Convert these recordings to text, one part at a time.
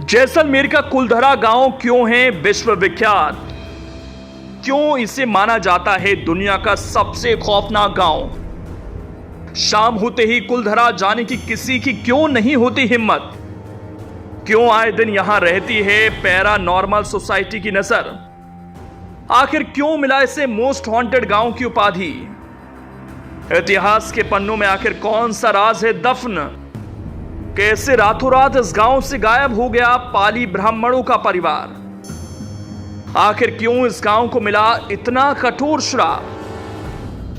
जैसलमेर का कुलधरा गांव क्यों है विश्व विख्यात? क्यों इसे माना जाता है दुनिया का सबसे खौफनाक गांव? शाम होते ही कुलधरा जाने की किसी की क्यों नहीं होती हिम्मत? क्यों आए दिन यहां रहती है पैरानॉर्मल सोसाइटी की नजर? आखिर क्यों मिला इसे मोस्ट हॉन्टेड गांव की उपाधि? इतिहास के पन्नों में आखिर कौन सा राज है दफन? कैसे रातों रात इस गांव से गायब हो गया पाली ब्राह्मणों का परिवार? आखिर क्यों इस गांव को मिला इतना कठोर श्राप?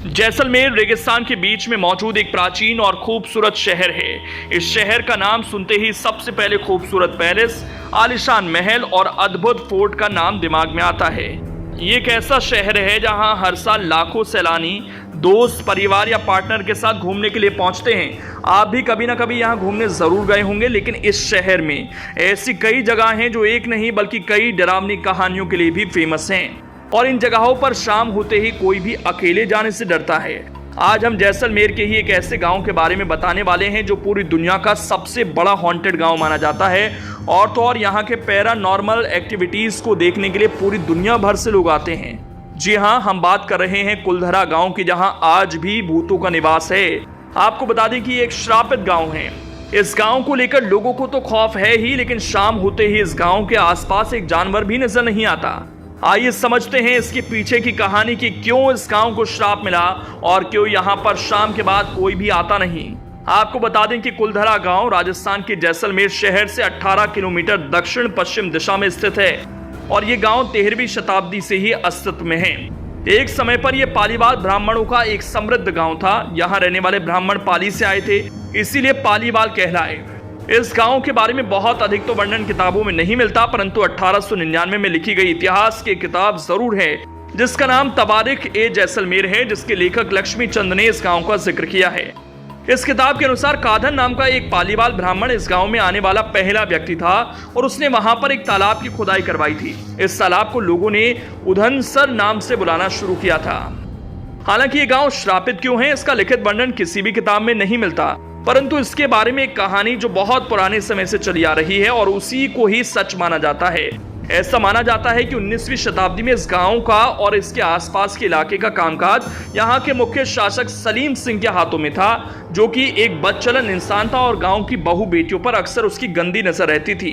जैसलमेर रेगिस्तान के बीच में मौजूद एक प्राचीन और खूबसूरत शहर है। इस शहर का नाम सुनते ही सबसे पहले खूबसूरत पैलेस, आलीशान महल और अद्भुत फोर्ट का नाम दिमाग में आता है। ये एक ऐसा शहर है जहां हर साल लाखों सैलानी दोस्त, परिवार या पार्टनर के साथ घूमने के लिए पहुंचते हैं। आप भी कभी ना कभी यहां घूमने जरूर गए होंगे, लेकिन इस शहर में ऐसी कई जगह हैं जो एक नहीं बल्कि कई डरावनी कहानियों के लिए भी फेमस हैं। और इन जगहों पर शाम होते ही कोई भी अकेले जाने से डरता है। आज हम जैसलमेर के ही एक ऐसे गांव के बारे में बताने वाले हैं जो पूरी दुनिया का सबसे बड़ा हॉन्टेड गांव माना जाता है। और तो और यहाँ के पैरानॉर्मल एक्टिविटीज को देखने के लिए पूरी दुनिया भर से लोग आते हैं। जी हाँ, हम बात कर रहे हैं कुलधरा गांव की, जहां आज भी भूतों का निवास है। आपको बता दें कि ये एक श्रापित गांव है। इस गांव को लेकर लोगों को तो खौफ है ही, लेकिन शाम होते ही इस गांव के आसपास एक जानवर भी नजर नहीं आता। आइए समझते हैं इसके पीछे की कहानी कि क्यों इस गांव को श्राप मिला और क्यों यहाँ पर शाम के बाद कोई भी आता नहीं। आपको बता दें कि कुलधरा गांव राजस्थान के जैसलमेर शहर से 18 किलोमीटर दक्षिण पश्चिम दिशा में स्थित है और ये गांव 13वीं शताब्दी से ही अस्तित्व में है। एक समय पर यह पालीवाल ब्राह्मणों का एक समृद्ध गांव था। यहाँ रहने वाले ब्राह्मण पाली से आए थे, इसीलिए पालीवाल कहलाए। इस गांव के बारे में बहुत अधिक तो वर्णन किताबों में नहीं मिलता, परंतु 1899 में लिखी गई इतिहास की किताब जरूर है जिसका नाम तवारीख ए जैसलमेर है, जिसके लेखक लक्ष्मी चंद ने इस गांव का जिक्र किया है। इस किताब के अनुसार काधन नाम का एक पालीवाल ब्राह्मण इस गांव में आने वाला पहला व्यक्ति था और उसने वहां पर एक तालाब की खुदाई करवाई थी। इस तालाब को लोगों ने उधनसर नाम से बुलाना शुरू किया था। हालांकि ये गांव श्रापित क्यों है, इसका लिखित वर्णन किसी भी किताब में नहीं मिलता, परंतु इसके बारे में एक कहानी जो बहुत पुराने समय से चली आ रही है और उसी को ही सच माना जाता है। ऐसा माना जाता है कि 19वीं शताब्दी में इस गांव का और इसके आसपास के इलाके का कामकाज यहाँ के मुख्य शासक सलीम सिंह के हाथों में था, जो कि एक बदचलन इंसान था और गांव की बहु बेटियों पर अक्सर उसकी गंदी नजर रहती थी।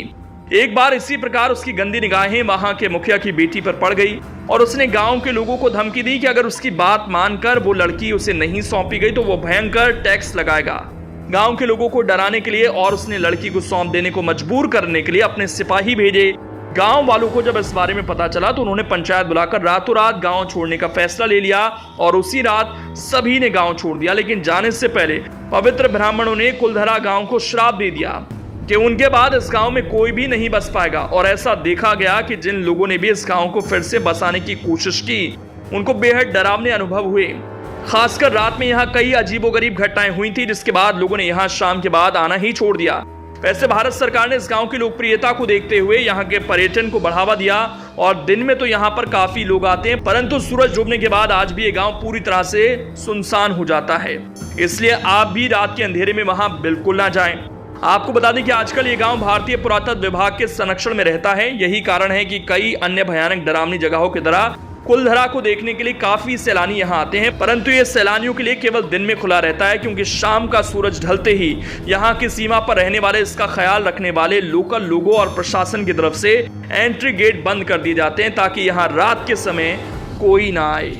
एक बार इसी प्रकार उसकी गंदी निगाहें वहां के मुखिया की बेटी पर पड़ गई और उसने गांव के लोगों को धमकी दी कि अगर उसकी बात मानकर वो लड़की उसे नहीं सौंपी गई तो वो भयंकर टैक्स लगाएगा। गांव के लोगों को डराने के लिए और उसने लड़की को सौंप देने को मजबूर करने के लिए अपने सिपाही भेजे। गांव वालों को जब इस बारे में पता चला तो उन्होंने पंचायत बुलाकर रातों रात गांव छोड़ने का फैसला ले लिया और उसी रात सभी ने गांव छोड़ दिया। लेकिन जाने से पहले पवित्र ब्राह्मणों ने कुलधरा गांव को श्राप दे दिया कि उनके बाद इस गांव में कोई भी नहीं बस पाएगा। और ऐसा देखा गया कि जिन लोगों ने भी इस गांव को फिर से बसाने की कोशिश की उनको बेहद डरावने अनुभव हुए। खासकर रात में यहाँ कई अजीबोगरीब घटनाएं हुई थी, जिसके बाद लोगों ने यहाँ शाम के बाद आना ही छोड़ दिया। वैसे भारत सरकार ने इस गांव की लोकप्रियता को देखते हुए यहाँ के पर्यटन को बढ़ावा दिया और दिन में तो यहाँ पर काफी लोग आते हैं, परंतु सूरज डूबने के बाद आज भी ये गांव पूरी तरह से सुनसान हो जाता है। इसलिए आप भी रात के अंधेरे में वहां बिल्कुल ना जाएं। आपको बता दें कि आजकल ये गांव भारतीय पुरातत्व विभाग के संरक्षण में रहता है। यही कारण है कि कई अन्य भयानक डरावनी जगहों की तरह कुलधरा को देखने के लिए काफी सैलानी यहाँ आते हैं, परंतु ये सैलानियों के लिए केवल दिन में खुला रहता है, क्योंकि शाम का सूरज ढलते ही यहाँ की सीमा पर रहने वाले, इसका ख्याल रखने वाले लोकल लोगों और प्रशासन की तरफ से एंट्री गेट बंद कर दिए जाते हैं ताकि यहाँ रात के समय कोई ना आए।